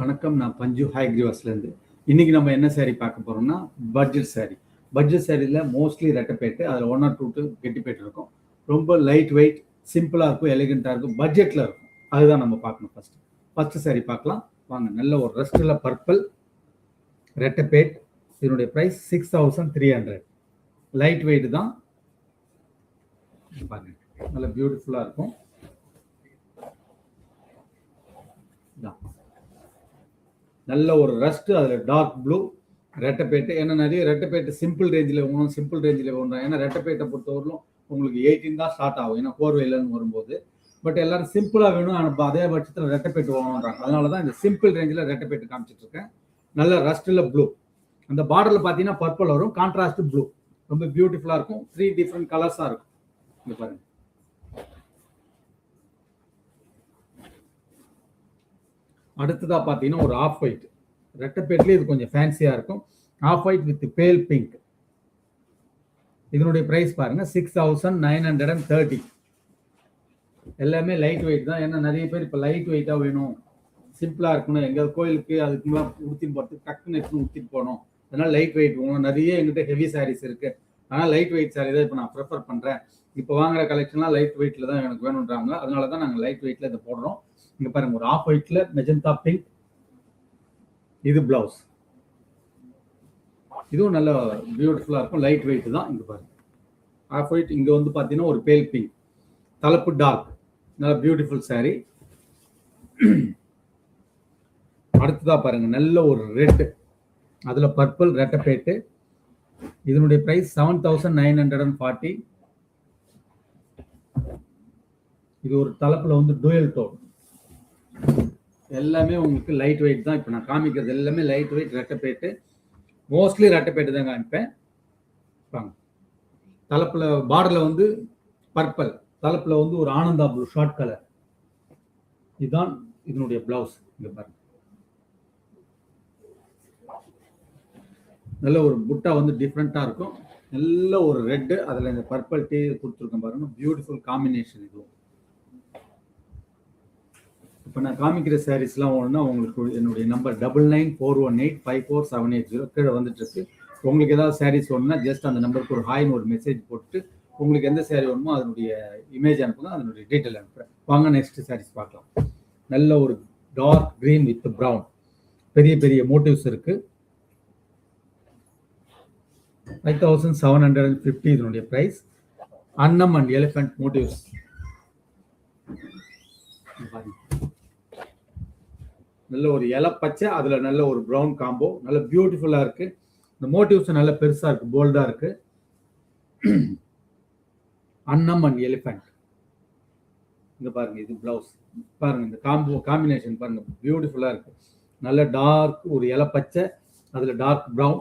வணக்கம், நான் பஞ்சு ஹைக்ரிவாஸ்லேருந்து. இன்னைக்கு நம்ம என்ன சாரி பார்க்க போறோம்னா பட்ஜெட் சாரி. பட்ஜெட் சாரியில் மோஸ்ட்லி ரெட்டைப்பேட்டு, அதில் 1 or 2 கெட்டிப்பேட்டு இருக்கும். ரொம்ப லைட் வெயிட், சிம்பிளாக இருக்கும், எலிகெண்ட்டாக இருக்கும், பட்ஜெட்டில் இருக்கும். அதுதான் நம்ம பார்க்கணும். ஃபர்ஸ்ட் சாரி பார்க்கலாம் வாங்க. நல்ல ஒரு ரஸ்டில் பர்பிள் ரெட்டைப்பேட். இதனுடைய ப்ரைஸ் 6300. லைட் வெயிட் தான் பாருங்க, நல்ல பியூட்டிஃபுல்லாக இருக்கும். நல்ல ஒரு ரஸ்ட், அதில் டார்க் ப்ளூ ரெட்டைப்பேட்டு. ஏன்னா நிறைய ரெட்டைப்பேட்டு சிம்பிள் ரேஞ்சில் வேணும். ஏன்னா ரெட்டைப்பேட்டை பொறுத்தவரையிலும் உங்களுக்கு 18 தான் ஸ்டார்ட் ஆகும், ஏன்னா கோர்வையிலன்னு வரும்போது. பட் எல்லாரும் சிம்பிளாக வேணும், ஆனால் அதே பட்சத்தில் ரெட்டைப்பேட்டு வாங்குறாங்க. அதனால தான் இந்த சிம்பிள் ரேஞ்சில் ரெட்டைப்பேட்டு காமிச்சிட்டு இருக்கேன். நல்ல ரஸ்ட்டில் ப்ளூ, அந்த பார்டரில் பார்த்தீங்கன்னா பர்பிள் வரும், கான்ட்ராஸ்ட் ப்ளூ, ரொம்ப பியூட்டிஃபுல்லாக இருக்கும். 3 டிஃப்ரெண்ட் கலர்ஸாக இருக்கும். இங்க பாருங்க. அடுத்ததா பார்த்தீங்கன்னா ஒரு ஆஃப் ஒயிட் ரெட்டைப்பேட்லேயே, இது கொஞ்சம் ஃபேன்சியாக இருக்கும். Off white with pale pink. இதனுடைய ப்ரைஸ் பாருங்க 6930. எல்லாமே லைட் வெயிட் தான். ஏன்னா நிறைய பேர் இப்போ லைட் வெயிட்டாக வேணும், சிம்பிளாக இருக்கணும், எங்கள் கோயிலுக்கு அதுக்குலாம் உடுத்தின்னு போகிறதுக்கு டக்குன்னு எடுத்துன்னு உடுத்திட்டு போகணும், அதனால் லைட் வெயிட் வேணும். நிறைய எங்கிட்ட ஹெவி சாரீஸ் இருக்குது, ஆனால் லைட் வெயிட் சாரீ தான் இப்போ நான் ப்ரிஃபர் பண்ணுறேன். இப்போ வாங்குற கலெக்ஷன்லாம் லைட் வெயிட்டில் தான் எனக்கு வேணுன்றாங்க. அதனால தான் நாங்கள் லைட் வெயிட்டில் இதை போடுறோம். இங்க பாருங்க, ஒரு ஆஃப் ஒயிட்ல மெஜந்தா பிங்க். இது பிளவுஸ். இதுவும் நல்ல பியூட்டிஃபுல்லா இருக்கும், லைட் வெயிட் தான். இங்க பாருங்க ஆஃப் ஒயிட், இங்க வந்து பாத்தீங்கன்னா ஒரு பேல் பிங்க், தலைப்பு டார்க், நல்ல பியூட்டிஃபுல் சாரி. அடுத்ததா பாருங்க, நல்ல ஒரு ரெட், அதுல பர்பிள் ரெட்டைப்பேட்டு. இதனுடைய பிரைஸ் 7940. இது ஒரு தலைப்புல வந்து டூயல் டோன். எல்லாமே உங்களுக்கு லைட் வெயிட் தான். இப்போ நான் காமிக்கிறது எல்லாமே லைட் வெயிட் ரெட்டைப்பேட்டு. மோஸ்ட்லி ரெட்டைப்பேட்டு தான் காமிப்பேன். வாங்க. தலைப்புல பார்டர்ல வந்து பர்பிள், தலைப்புல வந்து ஒரு ஆனந்தா ப்ளூ ஷார்ட் கலர். இதுதான் இதனுடைய பிளவுஸ். இங்க பாருங்க, நல்ல ஒரு புட்டா வந்து டிஃப்ரெண்டா இருக்கும். நல்ல ஒரு ரெட், அதுல இந்த பர்பிள் டீ கொடுத்துருக்கேன் பாருங்க, பியூட்டிஃபுல் காம்பினேஷன். இதுவும் இப்போ நான் காமிக்கிற சாரீஸ்லாம் ஒன்றுனா உங்களுக்கு என்னுடைய நம்பர் 9941854780 கீழே வந்துட்டு இருக்கு. உங்களுக்கு ஏதாவது சாரீஸ் ஒன்றுனா ஜஸ்ட் அந்த நம்பருக்கு ஒரு ஹாய்னு ஒரு மெசேஜ் போட்டு உங்களுக்கு எந்த சாரீ வேணுமோ அதனுடைய இமேஜ் அனுப்புங்க, அதனுடைய டீட்டெயில் அனுப்புகிறேன். வாங்க நெக்ஸ்ட் சாரீஸ் பார்க்கலாம். நல்ல ஒரு டார்க் கிரீன் வித் ப்ரௌன், பெரிய பெரிய மோட்டிவ்ஸ் இருக்கு. 5750 இதனுடைய பிரைஸ். அன்னம் அண்ட் எலிஃபென்ட் மோட்டிவ்ஸ். நல்ல ஒரு இலை பச்சை, அதுல நல்ல ஒரு ப்ரௌன் காம்போ, நல்ல பியூட்டிஃபுல்லா இருக்கு. இந்த மோட்டிவ்ஸ் நல்ல பெருசா இருக்கு, போல்டா இருக்கு. அன்னம் அண்ட் எலிஃபென்ட். இங்க பாருங்க, இது பிளவுஸ் பாருங்க, இந்த காம்பினேஷன் பாருங்க, பியூட்டிஃபுல்லா இருக்கு. நல்ல டார்க் ஒரு இலை பச்சை, அதுல டார்க் ப்ரௌன்.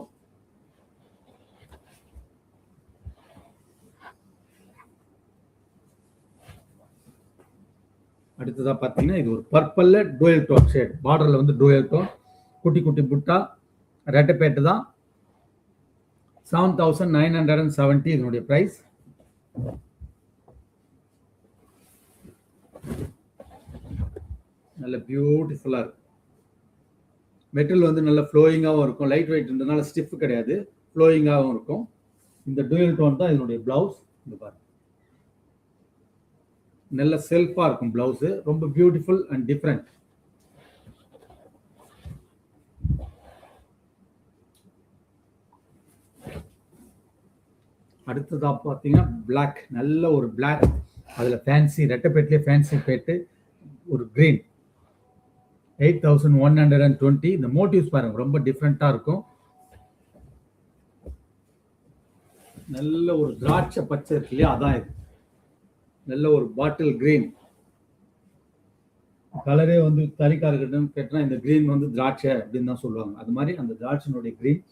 அடுத்ததா பாத்தீங்கன்னா இது ஒரு பர்பிள்ல டூயல் டோன் ஷேட், பார்டர்ல வந்து டூயல் டோன், குட்டி குட்டி புட்டா, ரெட்டைப்பேட்டு தான். 7970 இதனுடைய பிரைஸ். நல்ல பியூட்டிஃபுல்லா இருக்கு. மெட்டீரியல் வந்து நல்ல ஃப்ளோயிங்காகவும் இருக்கும், லைட் வெயிட்ன்றதுனால ஸ்டிஃப் கிடையாது, ஃப்ளோயிங்காகவும் இருக்கும். இந்த டூயல் டோன் தான் இதனுடைய பிளவுஸ். இந்த பாருங்க, நல்ல செல்ஃபா இருக்கும் பிளவுஸ், ரொம்ப பியூட்டிஃபுல் அண்ட் டிஃப்ரெண்ட். அடுத்ததா பாத்தீங்கன்னா பிளாக், நல்ல ஒரு பிளாக், அதில் ஃபேன்சி ரெட்டப்பேட்லேயே ஃபேன்சி பேட்டு ஒரு க்ரீன் 8120. இந்த மோட்டிவ்ஸ் பாருங்க ரொம்ப டிஃப்ரெண்ட்டாக இருக்கும். நல்ல ஒரு திராட்சை பச்சை இருக்கு இல்லையா, அதான் இது. நல்ல ஒரு பாட்டில் கிரீன் கலரே வந்து தறிக்காரர்கிட்ட கேட்டால் இந்த கிரீன் வந்து திராட்சை அப்படின்னு தான் சொல்லுவாங்க. அது மாதிரி அந்த திராட்சையினுடைய கிரீன்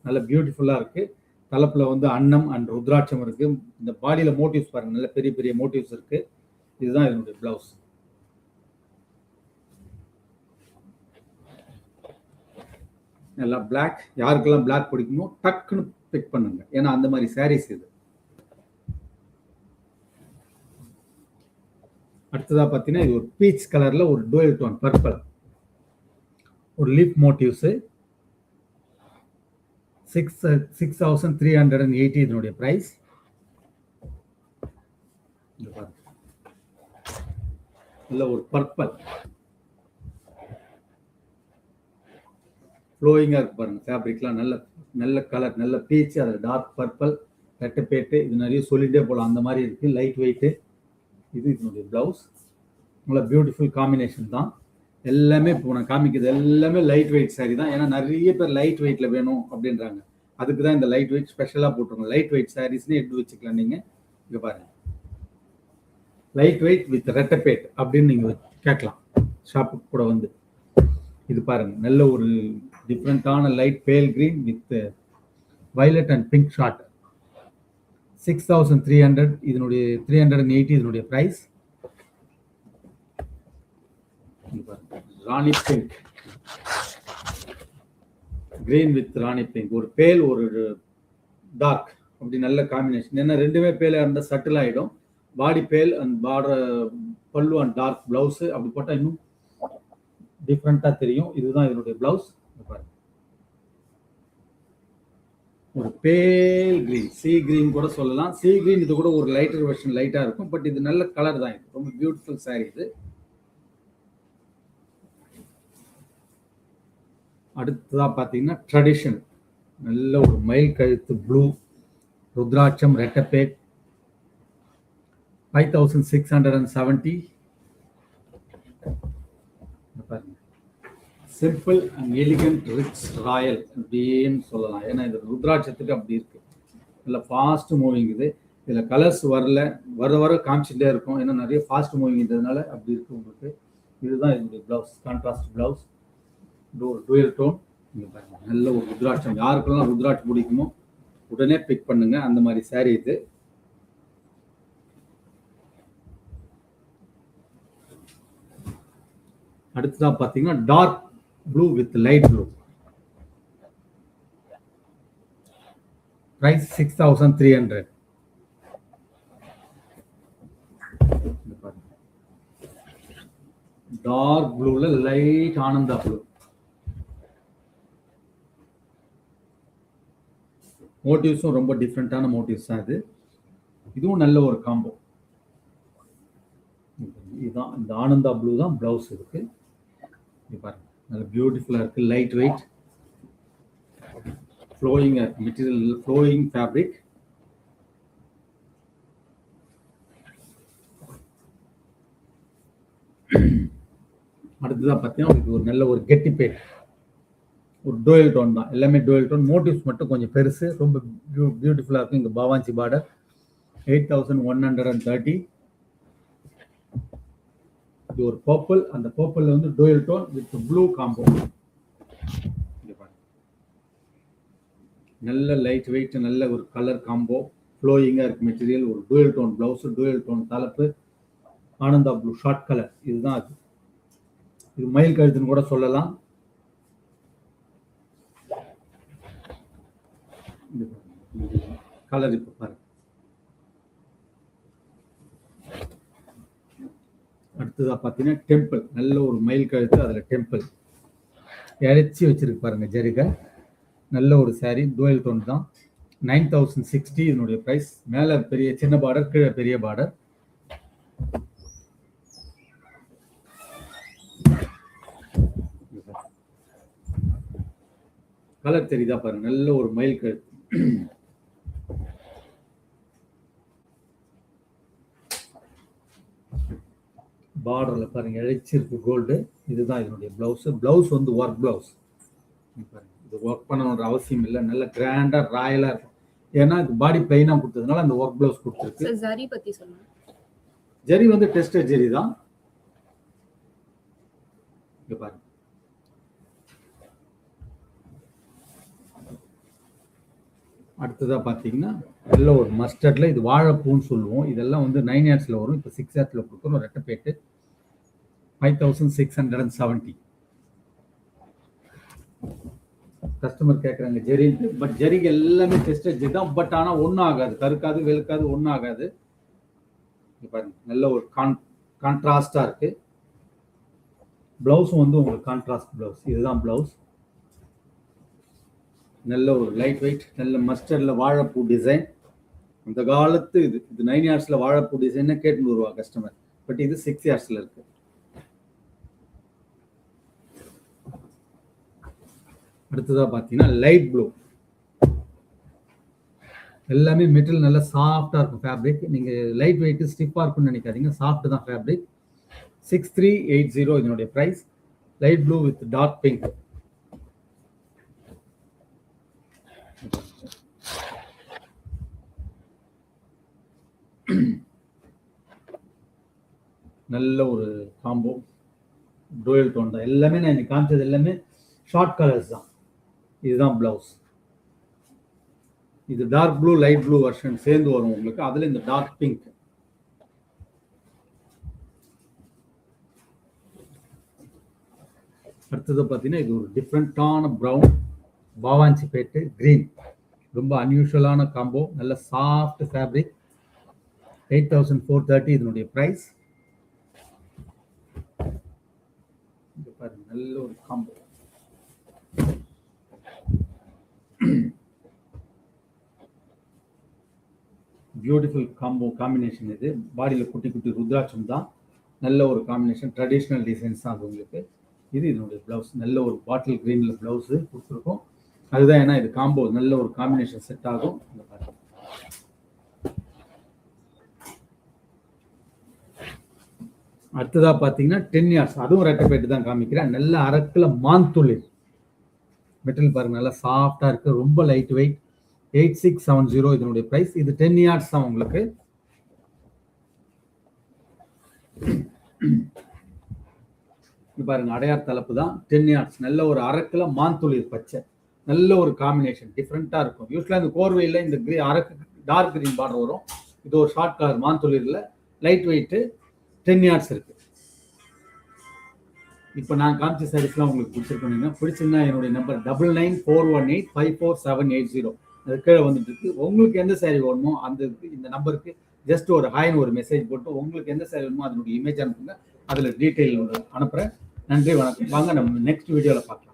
நல்ல பியூட்டிஃபுல்லாக இருக்கு. தலைப்பில் வந்து அன்னம் அண்ட் ருத்ராட்சம் இருக்கு. இந்த பாடியில மோட்டிவ்ஸ் பாருங்க, நல்ல பெரிய பெரிய மோட்டிவ்ஸ் இருக்கு. இதுதான் இதனுடைய பிளவுஸ். நல்லா பிளாக், யாருக்கெல்லாம் பிளாக் பிடிக்குமோ டக்குன்னு பிக் பண்ணுங்க, ஏன்னா அந்த மாதிரி சாரீஸ் இது. அடுத்ததா பார்த்தீங்கன்னா இது ஒரு பீச் கலர்ல ஒரு டூயல் டோன் பர்பிள், ஒரு லீப் மோட்டிவ்ஸ். 6380 இதனுடைய பிரைஸ். நல்ல ஒரு பர்பிள் ஃப்ளோயிங்கா இருக்கு பாருங்க, ஃபேப்ரிக்லாம் நல்ல நல்ல கலர், நல்ல பீச், அது டார்க் பர்பிள் ரெட்டப்பேட்டு. இது நிறைய சொல்லிட்டே போகலாம், அந்த மாதிரி இருக்கு. Light weight. இது இதனுடைய பிளவுஸ். நல்ல பியூட்டிஃபுல் காம்பினேஷன் தான். எல்லாமே இப்போ நான் காமிக்கிறது எல்லாமே லைட் வெயிட் சாரி தான், ஏன்னா நிறைய பேர் லைட் வெயிட்ல வேணும் அப்படின்றாங்க. அதுக்கு தான் இந்த லைட் வெயிட் ஸ்பெஷலாக போட்டுருங்க. லைட் வெயிட் சாரீஸ்னு எடுத்து வச்சுக்கலாம் நீங்க. இங்க பாருங்க, லைட் வெயிட் வித் ரெட்டப்பேட் அப்படின்னு நீங்க கேட்கலாம் ஷாப்புக்கு கூட வந்து. இது பாருங்க, நல்ல ஒரு டிஃப்ரெண்டான light pale green with violet and pink short. 6300 இதனுடைய 380 இதனுடைய price. Rani pink green with rani pink, ஒரு பேல் ஒரு டார்க், அப்படி நல்ல காம்பினேஷன். ஏன்னா ரெண்டுமே பேல இருந்தால் சட்டில் ஆகிடும். பாடி பேல் அண்ட் பார்டர் பல்லு அண்ட் டார்க் பிளவுஸ் அப்படி போட்டால் இன்னும் டிஃப்ரெண்ட்டாக தெரியும். இதுதான் இதனுடைய பிளவுஸ். பாருங்க, ஒரு பேல் கிரீன், சி கிரீன் கூட சொல்லலாம். சி கிரீன் இது கூட ஒரு லைட்டர் வெர்ஷன், லைட்டா இருக்கும். பட் இது நல்ல கலர் தான். இது ரொம்ப பியூட்டிஃபுல் சாரி இது. அடுத்ததா பாத்தீங்கன்னா ட்ரெடிஷன், நல்ல ஒரு மயில் கழுத்து blue, rudraksha ரெட்டப்பேட். 5670. Simple and elegant rich Royal அப்படின்னு சொல்லலாம். ஏன்னா இது ருத்ராட்சத்துக்கு அப்படி இருக்கு. இல்லை ஃபாஸ்ட் மூவிங் இது. இதில் கலர்ஸ் வர வர காமிச்சுட்டே இருக்கும், ஏன்னா நிறைய ஃபாஸ்ட் மூவிங்கிறதுனால அப்படி இருக்கு உங்களுக்கு. இதுதான் இதனுடைய பிளவுஸ், கான்ட்ராஸ்ட் பிளவுஸ், ஒரு டூயல் டோன். இங்கே பாருங்க, நல்ல ஒரு ருத்ராட்சம். யாருக்கெல்லாம் ருத்ராட்சம் பிடிக்குமோ உடனே பிக் பண்ணுங்க, அந்த மாதிரி சாரி இது. அடுத்ததான் பார்த்தீங்கன்னா dark blue with light blue. Price 6300. Dark ப்ளூல லைட் ஆனந்தா ப்ளூ. மோட்டிவ்ஸும் ரொம்ப டிஃப்ரெண்டான மோட்டிவ்ஸ் தான் இது. இதுவும் நல்ல ஒரு காம்போ. இதுதான் இந்த ஆனந்தா ப்ளூ தான் பிளவுஸ் இருக்கு. இது பாருங்க, நல்ல பியூட்டிஃபுல்லா இருக்கு. Light weight, flowing material, flowing fabric. அடுத்ததான் பார்த்தீங்கன்னா இது ஒரு நல்ல ஒரு கெட்டி பேட், ஒரு டோயல் டோன் தான். எல்லாமே டோயல் டோன். மோட்டிவ்ஸ் மட்டும் கொஞ்சம் பெருசு, ரொம்ப பியூட்டிஃபுல்லா இருக்கும். இங்க பாவாஞ்சி பார்டர். 8130. இது ஒரு பர்பிள், அந்த பர்பிள்ல வந்து dual tone with blue combo. நல்ல லைட் வெயிட், நல்ல ஒரு கலர் காம்போ, ஃப்ளோயிங்கா இருக்கு மெட்டீரியல். ஒரு dual tone blouse, dual tone தலைப்பு, ஆனந்தா ப்ளூ ஷார்ட் கலர். இதுதான் அது. இது மயில் கழுத்துன்னு கூட சொல்லலாம். கலர் இப்ப பாருங்க. அடுத்ததா பாத்தீங்கன்னா டெம்பிள், நல்ல ஒரு மயில் கழுத்து, அதுல டெம்பிள் இறைச்சி வச்சிருக்கு பாருங்க ஜரிகை. நல்ல ஒரு சாரி, டூயல் டோன் தான். 9060 இதனுடைய பிரைஸ். மேல பெரிய சின்ன பார்டர், கீழே பெரிய பார்டர். கலர் தெரியுதா பாருங்க, நல்ல ஒரு மயில் கழுத்து. பார்டரில் பாருங்கள் இழைச்சிருக்கு கோல்டு. இதுதான் இதனுடைய ப்ளவுஸு. ப்ளவுஸ் வந்து ஒர்க் ப்ளவுஸ். பாருங்கள், இது ஒர்க் பண்ணணுன்ற அவசியம் இல்லை. நல்ல கிராண்டாக ராயலாக இருக்கும். ஏன்னா இது பாடி பிளைனாக கொடுத்ததுனால அந்த ஒர்க் ப்ளவுஸ் கொடுத்துருக்கு. ஜரி பற்றி சொல்லுங்கள். ஜரி வந்து டெஸ்டட் ஜரி தான். இங்கே பாருங்க, அடுத்ததாக பார்த்தீங்கன்னா எல்லாம் ஒரு மஸ்டர்டில், இது வாழைப்பூன்னு சொல்லுவோம். இதெல்லாம் வந்து 9 yards வரும். இப்போ 6 yards கொடுக்குறோம். ரெட்டப்பேட்டு 5670. கஸ்டமர் கேட்குறாங்க ஜெரின்ட்டு. பட் ஜெரிக்கு எல்லாமே டெஸ்டட் ஜெரி தான். பட் ஆனால் ஒன்றும் ஆகாது, கருக்காது வெளுக்காது, ஒன்றும் ஆகாது. பாருங்க, நல்ல ஒரு கான்ட்ராஸ்டாக இருக்கு. பிளவுஸும் வந்து உங்களுக்கு கான்ட்ராஸ்ட் பிளவுஸ். இதுதான் பிளவுஸ். நல்ல ஒரு லைட் வெயிட், நல்ல மஸ்டர்டில் வாழைப்பூ டிசைன். அந்த காலத்து இது 9 yards வாழைப்பூ டிசைன் கேட்டுன்னு வருவா கஸ்டமர். பட் இது 6 yards இருக்கு. அடுத்ததாக பார்த்தீங்கன்னா லைட் ப்ளூ. எல்லாமே மெட்டீரியல் நல்லா சாஃப்டாக இருக்கும். ஃபேப்ரிக் நீங்கள் லைட் வெயிட்டு ஸ்டிஃபாக இருக்குன்னு நினைக்காதீங்க, சாஃப்ட் தான் ஃபேப்ரிக். 6380 இதனுடைய price. Light blue with dark pink. நல்ல ஒரு காம்போ டோயல் டோன் தான். எல்லாமே நான் இன்னைக்கு காமிச்சது எல்லாமே ஷார்ட் கலர்ஸ் தான். இதுதான் பிளவுஸ். இது dark blue light blue version சேர்ந்து வரும் உங்களுக்கு. அதுல இந்த டார்க் பிங்க். அடுத்தது பார்த்தீங்கன்னா இது ஒரு டிஃப்ரெண்டான ப்ரௌன், பாவாஞ்சி பேட்டு கிரீன். ரொம்ப அன்யூஷுவலான காம்போ. நல்ல சாஃப்ட் ஃபேப்ரிக். 8430 இதனுடைய ப்ரைஸ். பாருங்க, நல்ல ஒரு காம்போ. Beautiful combo combination. இது பாடியில் குட்டி குட்டி ருத்ராட்சம் தான். நல்ல ஒரு காம்பினேஷன். ட்ரெடிஷ்னல் டிசைன்ஸ் தான் அது உங்களுக்கு. இது இதனுடைய பிளவுஸ். நல்ல ஒரு பாட்டில் கிரீனில் பிளவுஸு கொடுத்துருக்கோம். அதுதான் ஏன்னா இது காம்போ நல்ல ஒரு காம்பினேஷன் செட் ஆகும். அடுத்ததாக பார்த்தீங்கன்னா 10 yards, அதுவும் ரெட்டப்பேட்டு தான் காமிக்கிறேன். நல்ல அரக்கில் மாந்துளிர் மெட்டீரியல் பாருங்க, நல்லா சாஃப்டாக இருக்குது. ரொம்ப லைட் வெயிட். 8670 இதனுடைய ப்ரைஸ். இது 10 yards தான் உங்களுக்கு. பாருங்க, அடையார் தலைப்பு தான். 10 yards. நல்ல ஒரு அரக்கில் மாந்துளிர் பச்சை. நல்ல ஒரு காம்பினேஷன், டிஃப்ரெண்ட்டாக இருக்கும். யூஸ்வலாக இந்த கோர்வையில் இந்த அரக்கு டார்க் கிரீன் பார்டர் வரும். இது ஒரு ஷார்ட் கலர் மாந்துளிரில் லைட் வெயிட்டு 10 yards இருக்கு. இப்போ நான் காமிச்ச சாரீஸ்லாம் உங்களுக்கு பிடிச்சிருக்கீங்க. பிடிச்சிருந்தா என்னுடைய நம்பர் 9941854780 அது கீழே வந்துட்டு இருக்கு. உங்களுக்கு எந்த சாரீ வேணுமோ அந்த இந்த நம்பருக்கு ஜஸ்ட் ஒரு ஹாய்னு ஒரு மெசேஜ் போட்டு உங்களுக்கு எந்த சாரீ வேணுமோ அதனுடைய இமேஜ் அனுப்புங்க. அதில் டீட்டெயில் அனுப்புகிறேன். நன்றி, வணக்கம். வாங்க நம்ம நெக்ஸ்ட் வீடியோவில் பார்க்கலாம்.